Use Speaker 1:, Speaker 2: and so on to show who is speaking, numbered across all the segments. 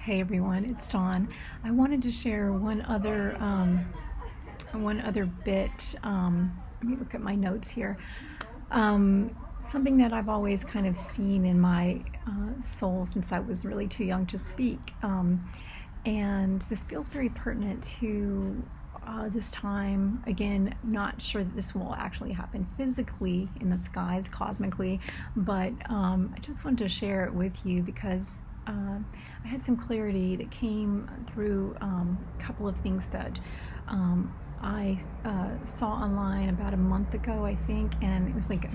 Speaker 1: Hey everyone, it's Dawn. I wanted to share one other bit. Let me look at my notes here. Something that I've always kind of seen in my soul since I was really too young to speak, and this feels very pertinent to this time. Again, not sure that this will actually happen physically in the skies, cosmically, but I just wanted to share it with you because I had some clarity that came through a couple of things that I saw online about a month ago, I think, and it was like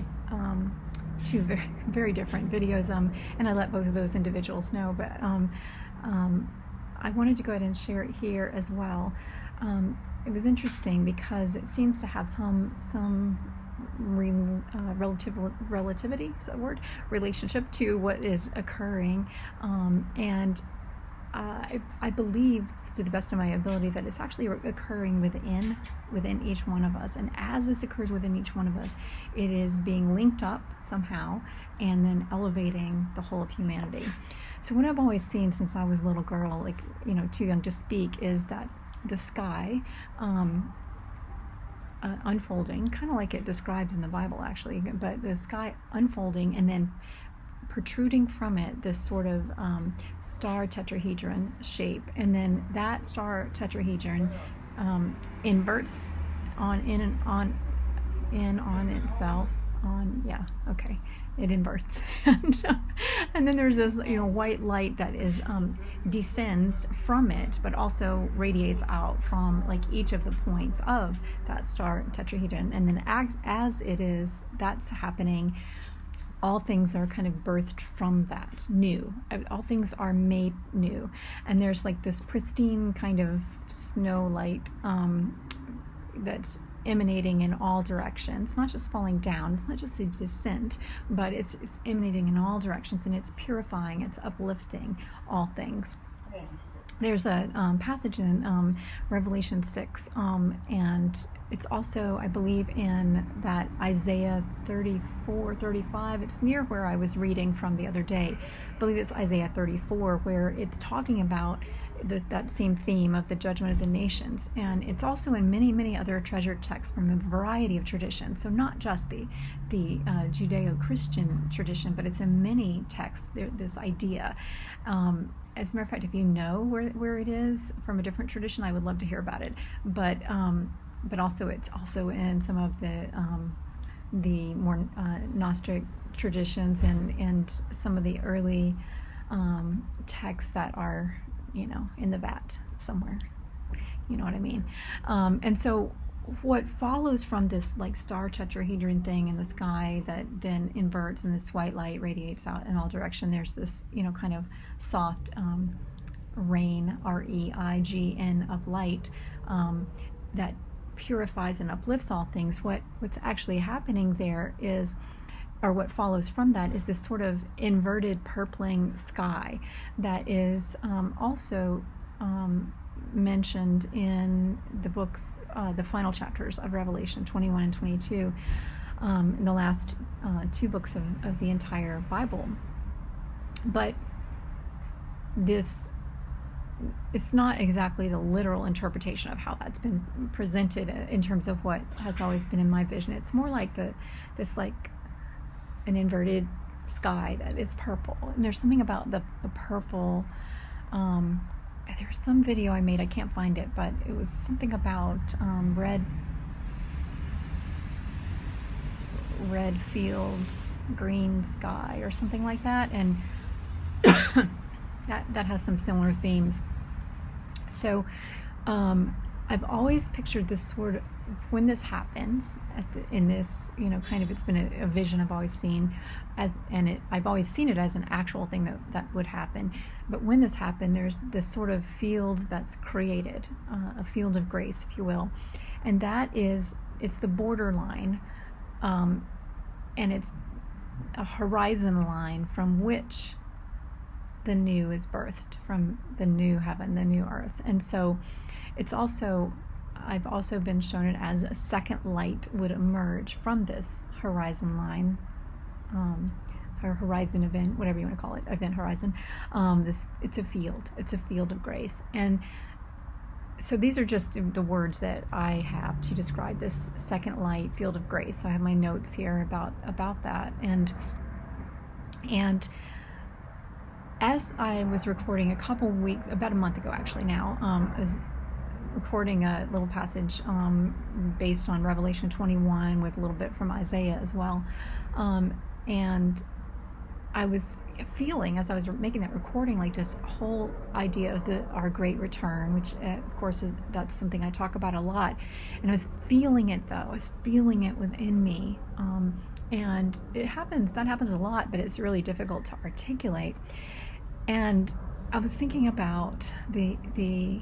Speaker 1: two very, very different videos, and I let both of those individuals know, but I wanted to go ahead and share it here as well. It was interesting because it seems to have some relativity, is that a word? Relationship to what is occurring, and I believe, to the best of my ability, that it's actually occurring within each one of us. And as this occurs within each one of us, it is being linked up somehow and then elevating the whole of humanity. So what I've always seen since I was a little girl, like, too young to speak, is that the sky unfolding, kind of like it describes in the Bible actually, but the sky unfolding and then protruding from it this sort of star tetrahedron shape, and then that star tetrahedron inverts on itself. It inverts, and then there's this white light that is descends from it, but also radiates out from like each of the points of that star tetrahedron, and then as it is that's happening, all things are kind of birthed from that new. All things are made new, and there's like this pristine kind of snow light that's emanating in all directions, not just falling down, it's not just a descent, but it's emanating in all directions, and it's purifying, it's uplifting all things. There's a passage in Revelation 6, and it's also, I believe, in that Isaiah 34, 35. It's near where I was reading from the other day. I believe it's Isaiah 34, where it's talking about that same theme of the judgment of the nations. And it's also in many, many other treasured texts from a variety of traditions. So not just the Judeo-Christian tradition, but it's in many texts, this idea. As a matter of fact, if you know where it is from a different tradition, I would love to hear about it. But also it's also in some of the more Gnostic traditions and some of the early texts that are in the vat somewhere. You know what I mean? And so what follows from this like star tetrahedron thing in the sky that then inverts and this white light radiates out in all direction, there's this kind of soft rain, REIGN, of light that purifies and uplifts all things. What's actually happening there is, or what follows from that, is this sort of inverted purpling sky that is also mentioned in the books, the final chapters of Revelation 21 and 22, in the last two books of the entire Bible. But it's not exactly the literal interpretation of how that's been presented in terms of what has always been in my vision. It's more like this an inverted sky that is purple, and there's something about the purple. There's some video I made, I can't find it, but it was something about red fields, green sky, or something like that, and that has some similar themes. So I've always pictured this sort of, when this happens in this kind of, it's been a vision I've always seen, I've always seen it as an actual thing that would happen. But when this happened, there's this sort of field that's created, a field of grace, if you will, and it's the borderline, and it's a horizon line from which the new is birthed, from the new heaven, the new earth. And so I've also been shown it as a second light would emerge from this horizon line, or horizon event, whatever you want to call it, event horizon. It's a field of grace. And so these are just the words that I have to describe this second light, field of grace. So I have my notes here about that. And as I was recording about a month ago actually now, I was recording a little passage based on Revelation 21 with a little bit from Isaiah as well. And I was feeling, as I was making that recording, like this whole idea of our great return, which of course that's something I talk about a lot. And I was feeling it though. I was feeling it within me. And that happens a lot, but it's really difficult to articulate. And I was thinking about the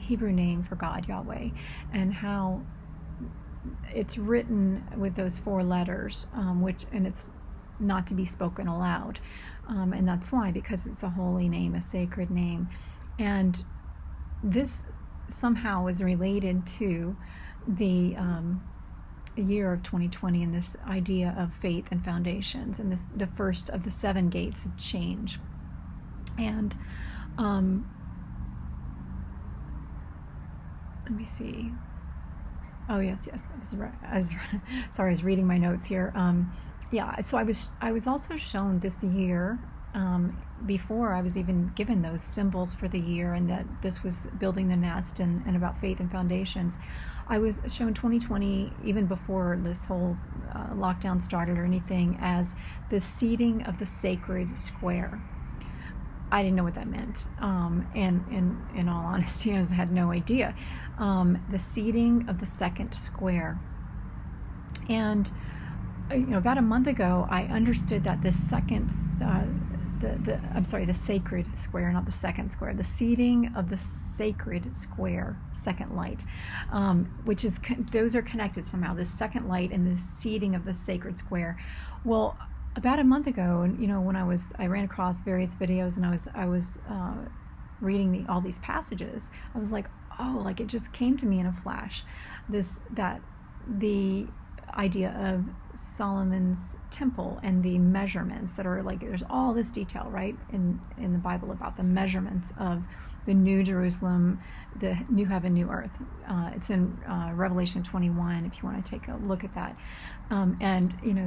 Speaker 1: Hebrew name for God, Yahweh, and how it's written with those 4 letters, and it's not to be spoken aloud. And that's why, because it's a holy name, a sacred name. And this somehow is related to the year of 2020 and this idea of faith and foundations, and the first of the 7 gates of change. And let me see. Oh yes. I was reading my notes here. So I was also shown this year, before I was even given those symbols for the year, and that this was building the nest and about faith and foundations. I was shown 2020, even before this whole lockdown started or anything, as the seeding of the sacred square. I didn't know what that meant, and in all honesty, I had no idea. The seeding of the second square. And about a month ago, I understood that the sacred square, not the second square, the seeding of the sacred square, second light, which is, those are connected somehow, the second light and the seeding of the sacred square. Well, about a month ago, when I ran across various videos, and I was reading all these passages, I was like, oh, like it just came to me in a flash, the idea of Solomon's temple and the measurements that are like, there's all this detail, right, in the Bible about the measurements of the New Jerusalem, the new heaven, new earth. It's in Revelation 21, if you want to take a look at that.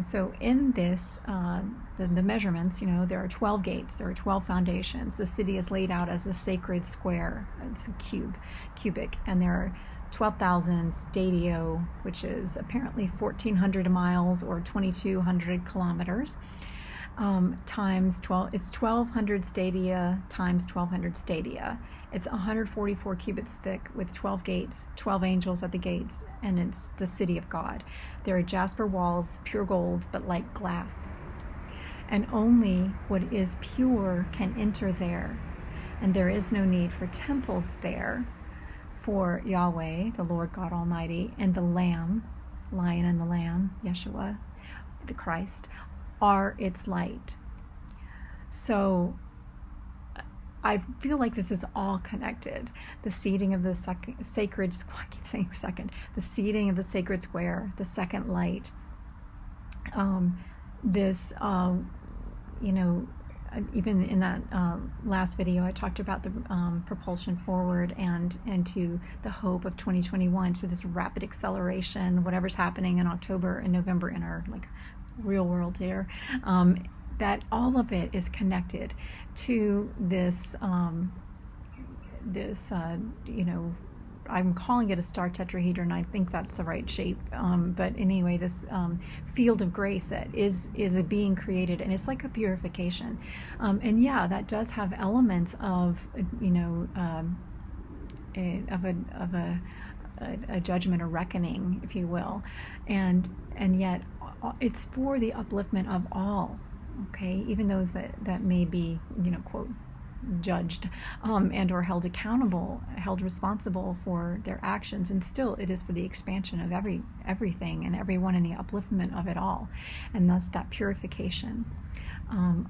Speaker 1: So in this, the measurements, there are 12 gates, there are 12 foundations. The city is laid out as a sacred square. It's a cubic, and there are 12,000 stadio, which is apparently 1,400 miles or 2,200 kilometers. Times 12, it's 1,200 stadia times 1,200 stadia. It's 144 cubits thick with 12 gates, 12 angels at the gates, and it's the city of God. There are jasper walls, pure gold, but like glass. And only what is pure can enter there. And there is no need for temples there, for Yahweh, the Lord God Almighty, and the Lamb, Lion and the Lamb, Yeshua, the Christ, are its light. So I feel like this is all connected. The seeding of the sacred, I keep saying second, the seeding of the sacred square, the second light. Even in that last video, I talked about the propulsion forward and to the hope of 2021. So this rapid acceleration, whatever's happening in October and November in our real world here, that all of it is connected to this. I'm calling it a star tetrahedron. I think that's the right shape. But anyway, this field of grace that is being created, and it's like a purification. And yeah, that does have elements of a judgment, a reckoning, if you will, and yet it's for the upliftment of all. Okay, even those that may be quote judged and or held accountable, held responsible for their actions, and still it is for the expansion of everything and everyone, in the upliftment of it all, and thus that purification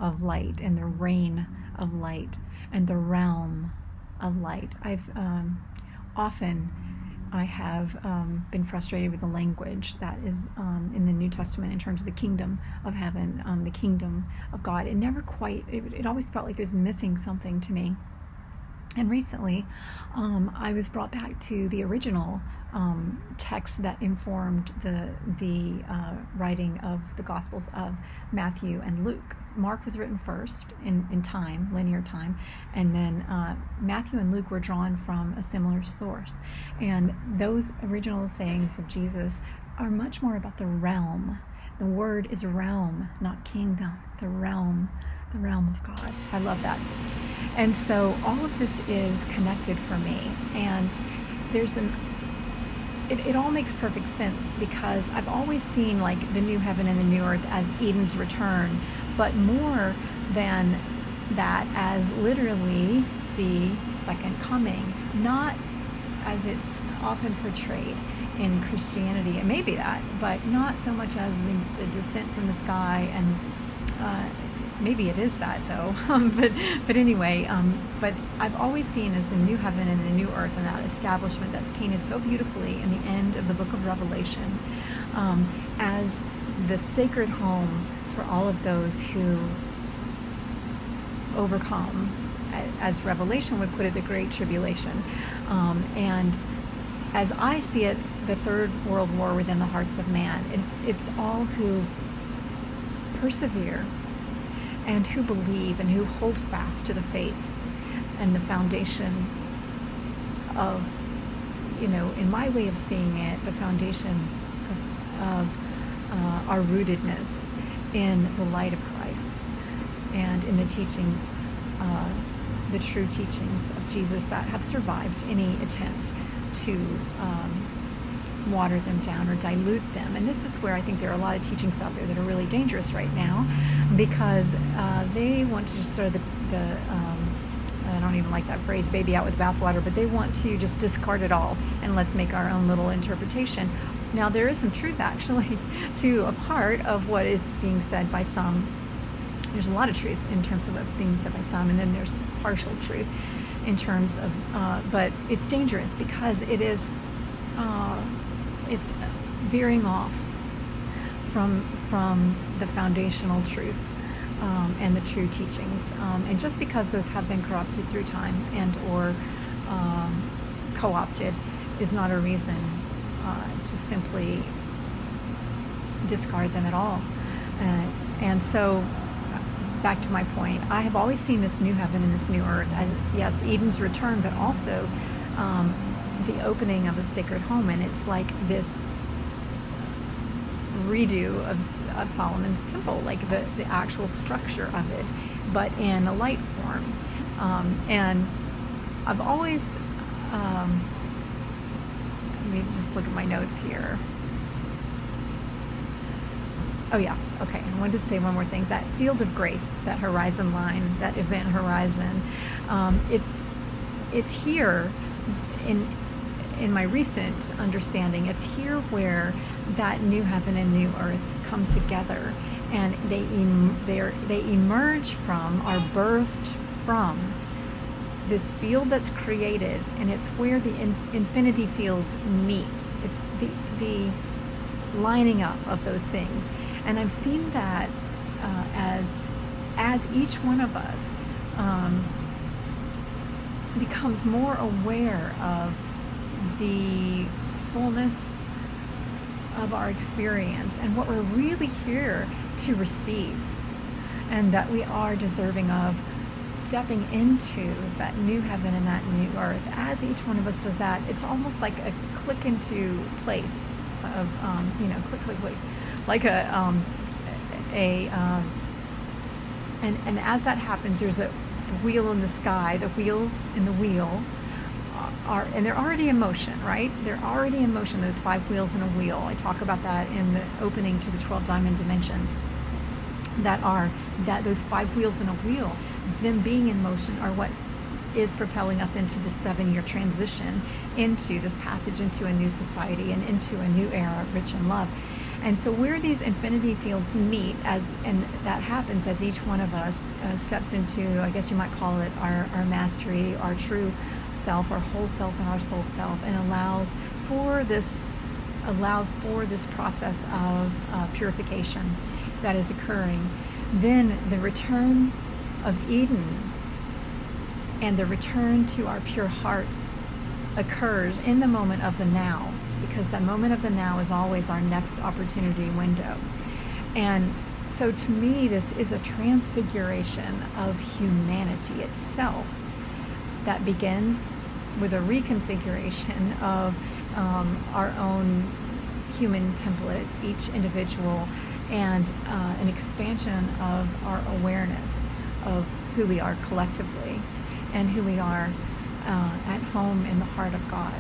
Speaker 1: of light and the reign of light and the realm of light. I've often I have been frustrated with the language that is in the New Testament in terms of the kingdom of heaven, the kingdom of God. It never quite, it always felt like it was missing something to me. And recently, I was brought back to the original text that informed the writing of the Gospels of Matthew and Luke. Mark was written first in time, linear time, and then Matthew and Luke were drawn from a similar source. And those original sayings of Jesus are much more about the realm. The word is realm, not kingdom. The realm of God. I love that. And so all of this is connected for me. And there's it all makes perfect sense, because I've always seen like the new heaven and the new earth as Eden's return, but more than that as literally the second coming, not as it's often portrayed in Christianity. It may be that, but not so much as the descent from the sky, and maybe it is that though, but anyway, but I've always seen as the new heaven and the new earth, and that establishment that's painted so beautifully in the end of the book of Revelation, as the sacred home for all of those who overcome, as Revelation would put it, the Great Tribulation. And as I see it, the third world war within the hearts of man, it's all who persevere and who believe and who hold fast to the faith and the foundation of, in my way of seeing it, the foundation of our rootedness in the light of Christ and in the teachings, the true teachings of Jesus that have survived any attempt to water them down or dilute them. And this is where I think there are a lot of teachings out there that are really dangerous right now, because they want to just throw the I don't even like that phrase, baby out with bathwater, but they want to just discard it all and let's make our own little interpretation. Now, there is some truth actually to a part of what is being said by some. There's a lot of truth in terms of what's being said by some, and then there's partial truth in terms of, but it's dangerous because it is, it's veering off from the foundational truth and the true teachings. And just because those have been corrupted through time and or co-opted is not a reason to simply discard them at all. And so back to my point, I have always seen this new heaven and this new earth as, yes, Eden's return, but also the opening of a sacred home. And it's like this redo of Solomon's temple, like the actual structure of it, but in a light form. And I've always, let me just look at my notes here. Oh yeah, okay, I wanted to say one more thing. That field of grace, that horizon line, that event horizon, it's here in my recent understanding, it's here where that new heaven and new earth come together, and they emerge from, are birthed from this field that's created, and it's where the infinity fields meet. It's the lining up of those things. And I've seen that as each one of us becomes more aware of the fullness of our experience and what we're really here to receive, and that we are deserving of stepping into that new heaven and that new earth. As each one of us does that, it's almost like a click into place of, click, like and as that happens, there's the wheel in the sky, the wheels in the wheel and they're already in motion, right? They're already in motion, those 5 wheels in a wheel. I talk about that in the opening to the 12 diamond dimensions. Those 5 wheels in a wheel, them being in motion, are what is propelling us into the 7-year transition into this passage into a new society and into a new era rich in love. And so where these infinity fields meet, and that happens as each one of us steps into, I guess you might call it, our mastery, our true self, our whole self and our soul self, and allows allows for this process of purification that is occurring, then the return of Eden and the return to our pure hearts occurs in the moment of the now, because that moment of the now is always our next opportunity window. And so to me, this is a transfiguration of humanity itself that begins with a reconfiguration of our own human template, each individual, and an expansion of our awareness of who we are collectively and who we are at home in the heart of God.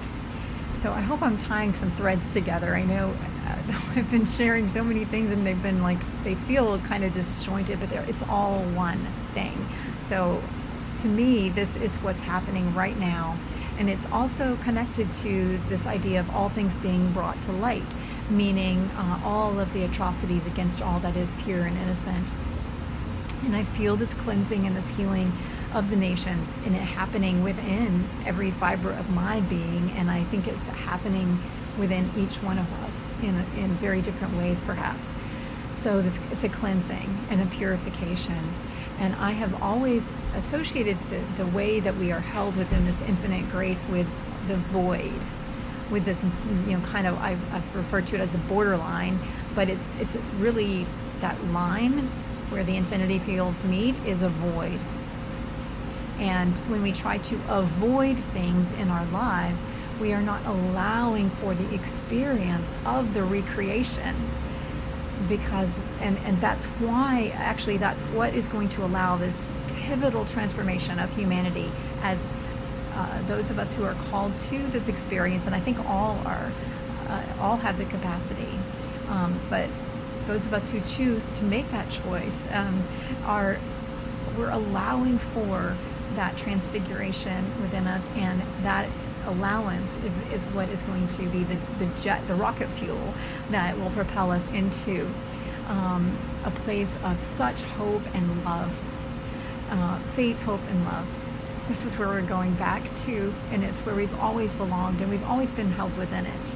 Speaker 1: So I hope I'm tying some threads together. I know I've been sharing so many things and they've been they feel kind of disjointed, but it's all one thing. So to me, this is what's happening right now. And it's also connected to this idea of all things being brought to light, meaning all of the atrocities against all that is pure and innocent. And I feel this cleansing and this healing of the nations, and it happening within every fiber of my being. And I think it's happening within each one of us in very different ways, perhaps. So it's a cleansing and a purification. And I have always associated the way that we are held within this infinite grace with the void, with this, kind of, I've referred to it as a borderline, but it's really that line where the infinity fields meet is a void. And when we try to avoid things in our lives, we are not allowing for the experience of the recreation. Because, and that's why, actually, that's what is going to allow this pivotal transformation of humanity as those of us who are called to this experience. And I think all have the capacity. But those of us who choose to make that choice we're allowing for that transfiguration within us, and that allowance is what is going to be the rocket fuel that will propel us into a place of such hope and love, faith, hope, and love. This is where we're going back to, and it's where we've always belonged, and we've always been held within it.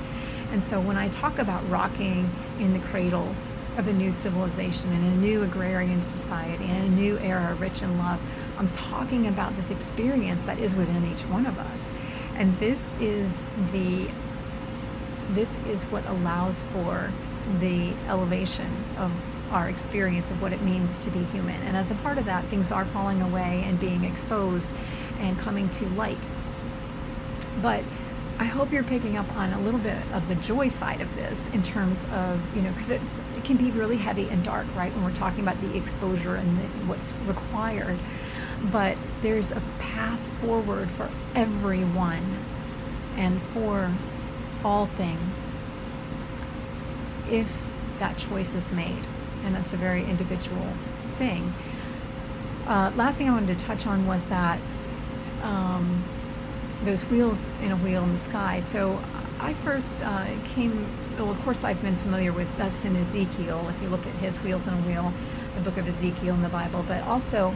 Speaker 1: And so when I talk about rocking in the cradle of a new civilization and a new agrarian society and a new era rich in love, I'm talking about this experience that is within each one of us. And this is what allows for the elevation of our experience of what it means to be human. And as a part of that, things are falling away and being exposed and coming to light. But I hope you're picking up on a little bit of the joy side of this, in terms of, because it can be really heavy and dark, right, when we're talking about the exposure and what's required. But there's a path forward for everyone and for all things if that choice is made. And that's a very individual thing. Last thing I wanted to touch on was that those wheels in a wheel in the sky. So I first of course I've been familiar with, that's in Ezekiel, if you look at his wheels in a wheel, the book of Ezekiel in the Bible. But also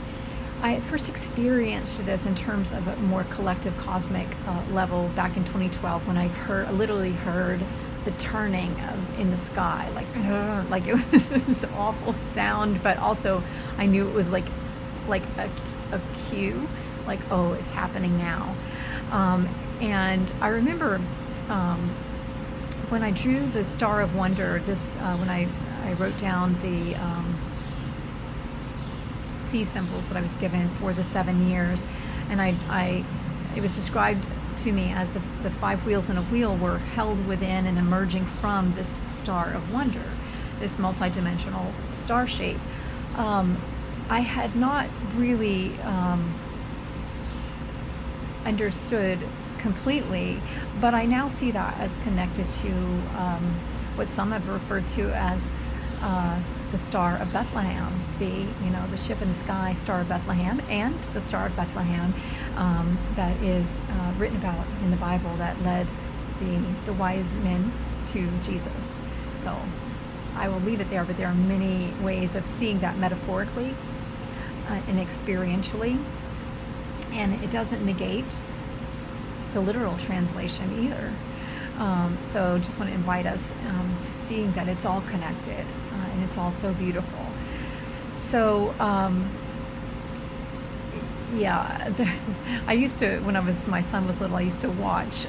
Speaker 1: I first experienced this in terms of a more collective cosmic level back in 2012 when I literally heard the turning in the sky, like it was this awful sound, but also I knew it was like a cue, like, oh, it's happening now. And I remember when I drew the Star of Wonder, when I wrote down the C symbols that I was given for the 7 years, and it was described to me as the 5 wheels in a wheel were held within and emerging from this Star of Wonder, this multidimensional star shape. I had not really understood completely, but I now see that as connected to what some have referred to as the Star of Bethlehem, the ship in the sky, Star of Bethlehem, and the Star of Bethlehem that is written about in the Bible that led the wise men to Jesus. So I will leave it there, but there are many ways of seeing that metaphorically and experientially, and it doesn't negate the literal translation either. So just want to invite us to seeing that it's all connected, and it's all so beautiful. So yeah, I used to, when my son was little, I used to watch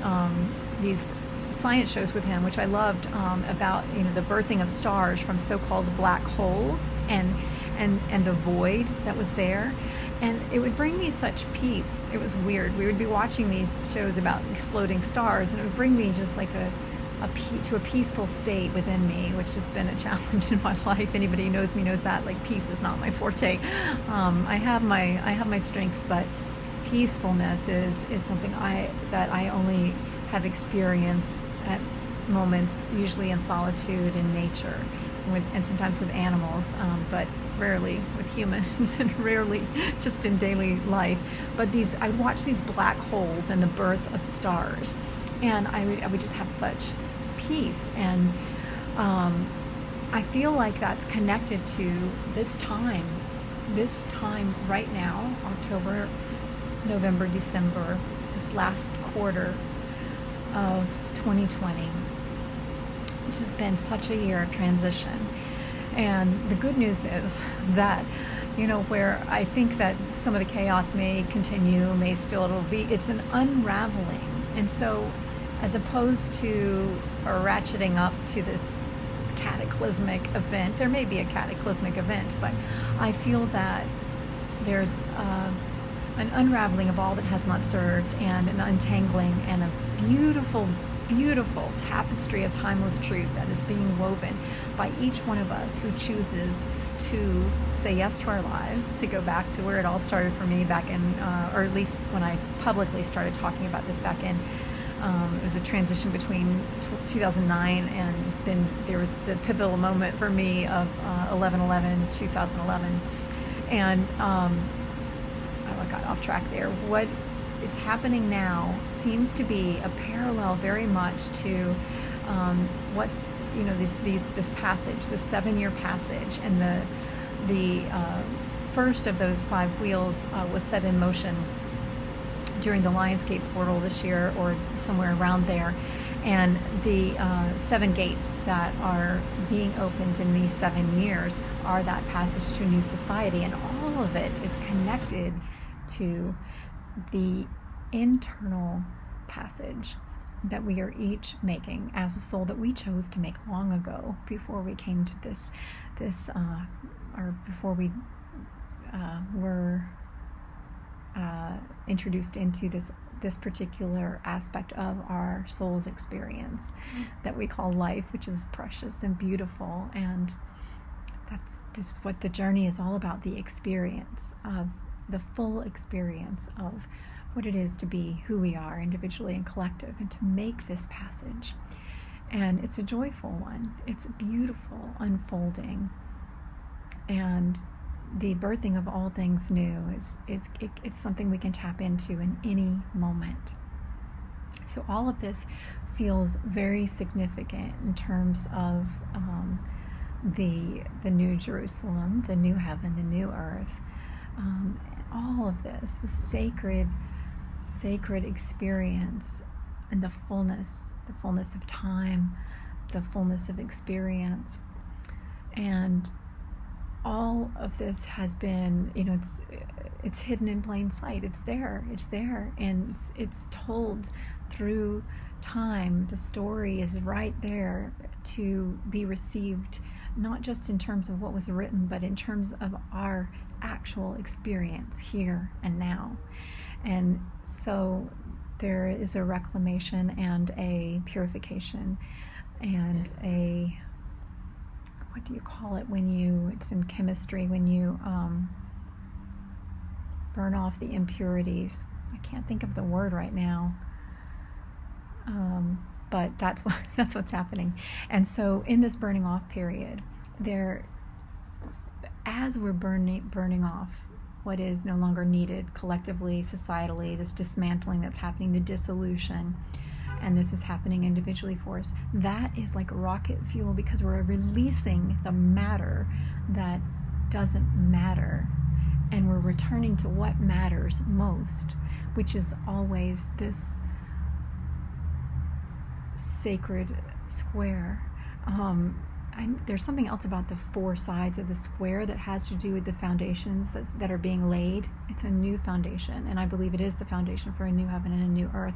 Speaker 1: these science shows with him, which I loved, about the birthing of stars from so-called black holes and the void that was there. And it would bring me such peace. It was weird. We would be watching these shows about exploding stars, and it would bring me just like to a peaceful state within me, which has been a challenge in my life. Anybody who knows me knows that, like, peace is not my forte. I have my strengths, but peacefulness is something that I only have experienced at moments, usually in solitude in nature, and sometimes with animals, but rarely with humans, and rarely just in daily life. But I watch these black holes and the birth of stars, and I would just have such peace. And I feel like that's connected to this time right now, October, November, December, this last quarter of 2020, which has been such a year of transition. And the good news is that, where I think that some of the chaos may continue, it's an unraveling. And so, as opposed to ratcheting up to this cataclysmic event, there may be a cataclysmic event, but I feel that there's an unraveling of all that has not served, and an untangling, and a beautiful, beautiful tapestry of timeless truth that is being woven by each one of us who chooses to say yes to our lives, to go back to where it all started for me back in, or at least when I publicly started talking about this back in, it was a transition between 2009, and then there was the pivotal moment for me of 2011. And I got off track there. What is happening now seems to be a parallel very much to what's this passage, the 7-year passage, and the first of those 5 wheels was set in motion during the Lionsgate portal this year, or somewhere around there. And the 7 gates that are being opened in these 7 years are that passage to a new society, and all of it is connected to the internal passage that we are each making as a soul, that we chose to make long ago, before we came to this or before we were introduced into this particular aspect of our soul's experience that we call life, which is precious and beautiful. And this is what the journey is all about, the experience of the full experience of what it is to be who we are individually and collective, and to make this passage. And it's a joyful one. It's beautiful unfolding, and the birthing of all things new it's something we can tap into in any moment. So all of this feels very significant in terms of the New Jerusalem, the new heaven, the new earth. All of this, the sacred experience, and the fullness of time, the fullness of experience. And all of this has been, it's hidden in plain sight. It's there, and it's told through time. The story is right there to be received, not just in terms of what was written, but in terms of our actual experience here and now. And so there is a reclamation and a purification and a, what do you call it it's in chemistry, when you burn off the impurities. I can't think of the word right now, but that's what's happening. And so in this burning off period, as we're burning off what is no longer needed collectively, societally, this dismantling that's happening, the dissolution, and this is happening individually for us, that is like rocket fuel, because we're releasing the matter that doesn't matter, and we're returning to what matters most, which is always this sacred square. There's something else about the four sides of the square that has to do with the foundations that are being laid. It's a new foundation, and I believe it is the foundation for a new heaven and a new earth.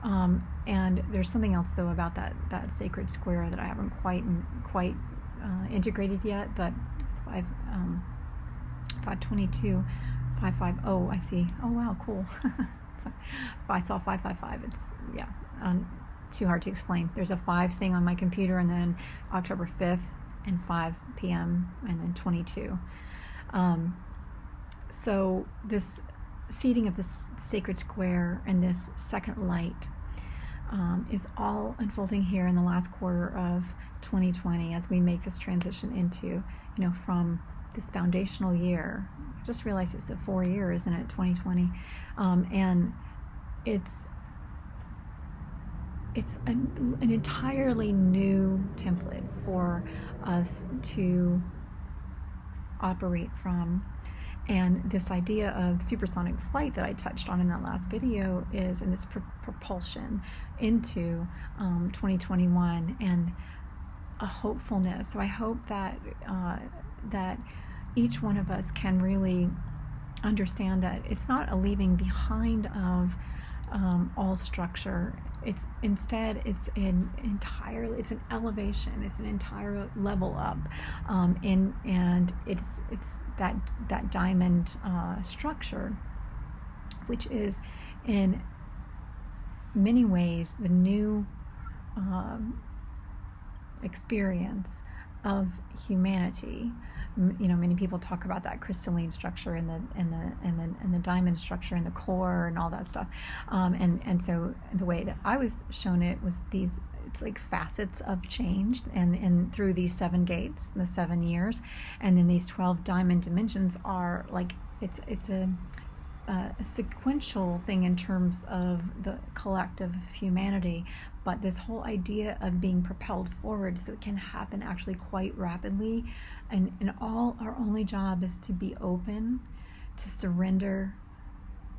Speaker 1: And there's something else, though, about that sacred square that I haven't quite integrated yet, but it's 522, 550. I see. Oh, wow, cool. I saw 555. It's, yeah, too hard to explain. There's a 5 thing on my computer, and then October 5th and 5 p.m. and then 22. So this seeding of this sacred square and this second light is all unfolding here in the last quarter of 2020 as we make this transition into, from this foundational year. I just realized it's 4 years, isn't it, 2020? And it's an entirely new template for us to operate from. And this idea of supersonic flight that I touched on in that last video is in this propulsion into 2021 and a hopefulness. So I hope that that each one of us can really understand that it's not a leaving behind of all structure. It's instead an elevation. It's an entire level up, and it's that diamond structure, which is in many ways the new experience of humanity. Many people talk about that crystalline structure and the diamond structure and the core and all that stuff. And so the way that I was shown it was it's like facets of change, and through these 7 gates, the 7 years, and then these 12 diamond dimensions are like it's a sequential thing in terms of the collective of humanity, but this whole idea of being propelled forward so it can happen actually quite rapidly, and all our only job is to be open, to surrender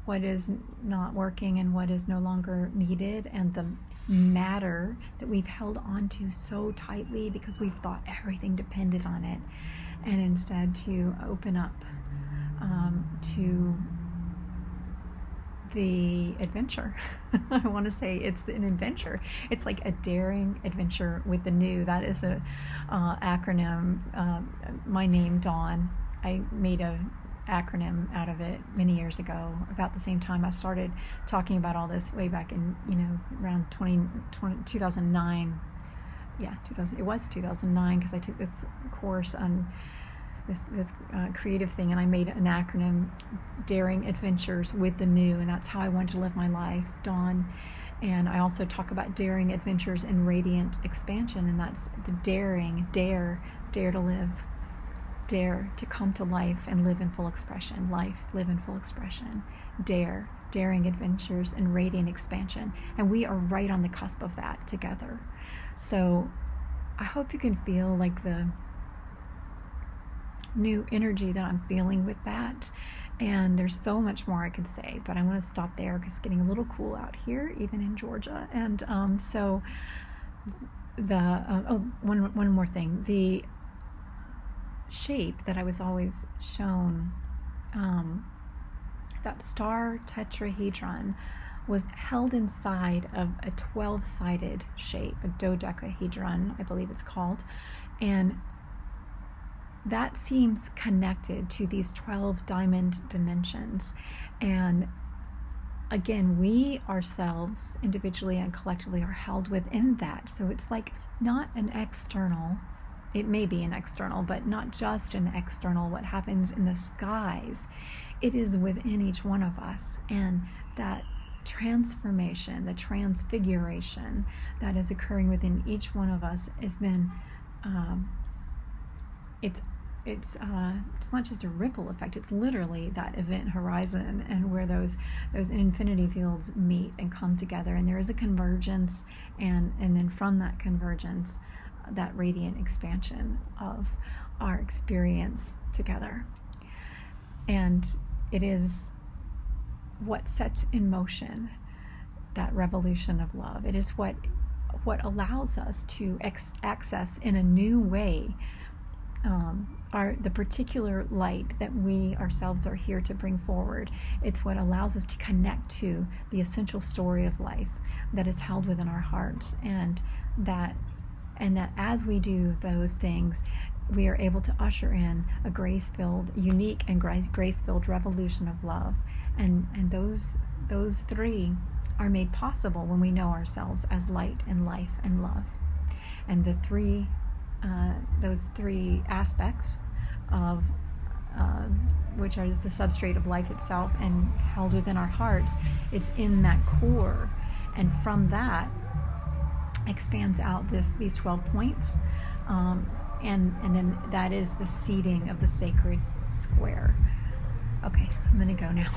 Speaker 1: what is not working and what is no longer needed, and the matter that we've held on to so tightly because we've thought everything depended on it, and instead to open up to the adventure. I want to say it's an adventure. It's like a daring adventure with the new. That is a acronym. My name, Dawn, I made a acronym out of it many years ago, about the same time I started talking about all this, way back in around 2009. Yeah, it was 2009, because I took this course on this creative thing, and I made an acronym, Daring Adventures with the New, and that's how I wanted to live my life, Dawn. And I also talk about daring adventures and radiant expansion, and that's the dare to live, dare to come to life and live in full expression, live in full expression, daring adventures and radiant expansion. And we are right on the cusp of that together. So I hope you can feel like the new energy that I'm feeling with that. And there's so much more I could say, but I want to stop there because it's getting a little cool out here, even in Georgia. And so one more thing, the shape that I was always shown, that star tetrahedron, was held inside of a 12-sided shape, a dodecahedron, I believe it's called, and that seems connected to these 12 diamond dimensions. And again, we ourselves, individually and collectively, are held within that. So it's like not an external, it may be an external, but not just an external, what happens in the skies. It is within each one of us. And that transformation, the transfiguration that is occurring within each one of us is then, it's not just a ripple effect, it's literally that event horizon, and where those infinity fields meet and come together, and there is a convergence, and then from that convergence, that radiant expansion of our experience together. And it is what sets in motion that revolution of love. It is what what allows us to access in a new way are the particular light that we ourselves are here to bring forward. It's what allows us to connect to the essential story of life that is held within our hearts, and that as we do those things, we are able to usher in a grace-filled, unique and grace-filled revolution of love. And those three are made possible when we know ourselves as light and life and love. And those three aspects of which are the substrate of life itself and held within our hearts, it's in that core, and from that expands out these 12 points, and then that is the seeding of the sacred square. Okay, I'm gonna go now.